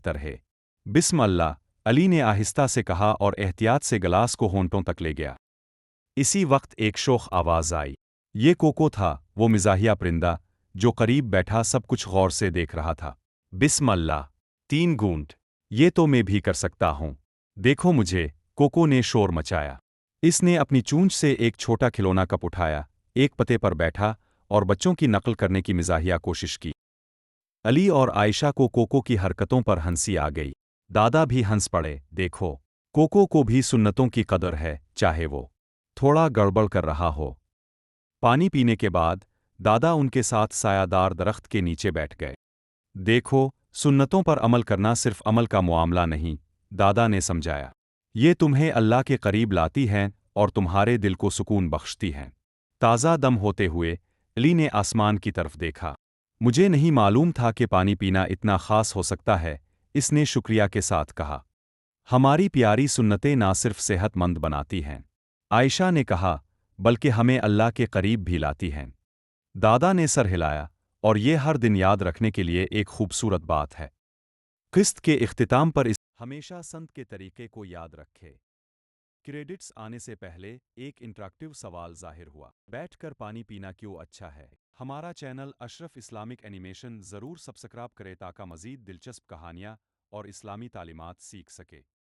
तरह। बिस्म अल्लाह, अली ने आहिस्ता से कहा और एहतियात से गिलास को होंठों तक ले गया। इसी वक्त एक शोख आवाज आई। ये कोको था, वो मिजाहिया परिंदा, जो करीब बैठा सब कुछ गौर से देख रहा था। बिस्म अल्लाह, 3 घूंट। ये तो मैं भी कर सकता हूँ। देखो मुझे, कोको ने शोर मचाया। इसने अपनी चूंच से एक छोटा खिलौना कप उठाया, एक पते पर बैठा और बच्चों की नकल करने की मिजाहिया कोशिश की। अली और आयशा को कोको की हरकतों पर हंसी आ गई। दादा भी हंस पड़े। देखो, कोको को भी सुन्नतों की कदर है, चाहे वो थोड़ा गड़बड़ कर रहा हो। पानी पीने के बाद दादा उनके साथ सायादार दरख्त के नीचे बैठ गए। देखो, सुन्नतों पर अमल करना सिर्फ अमल का मामला नहीं, दादा ने समझाया। ये तुम्हें अल्लाह के करीब लाती हैं और तुम्हारे दिल को सुकून बख्शती हैं। ताज़ा दम होते हुए अली ने आसमान की तरफ देखा। मुझे नहीं मालूम था कि पानी पीना इतना ख़ास हो सकता है, इसने शुक्रिया के साथ कहा। हमारी प्यारी सुन्नतें ना सिर्फ सेहतमंद बनाती हैं, आयशा ने कहा, बल्कि हमें अल्लाह के करीब भी लाती हैं। दादा ने सर हिलाया, और ये हर दिन याद रखने के लिए एक खूबसूरत बात है। किस्त के इख्तिताम पर इस हमेशा संत के तरीके को याद रखे। क्रेडिट्स आने से पहले एक इंटरेक्टिव सवाल ज़ाहिर हुआ। बैठकर पानी पीना क्यों अच्छा है? हमारा चैनल अशरफ इस्लामिक एनिमेशन ज़रूर सब्सक्राइब करें ताकि मज़ीद दिलचस्प कहानियाँ और इस्लामी तालीमात सीख सके।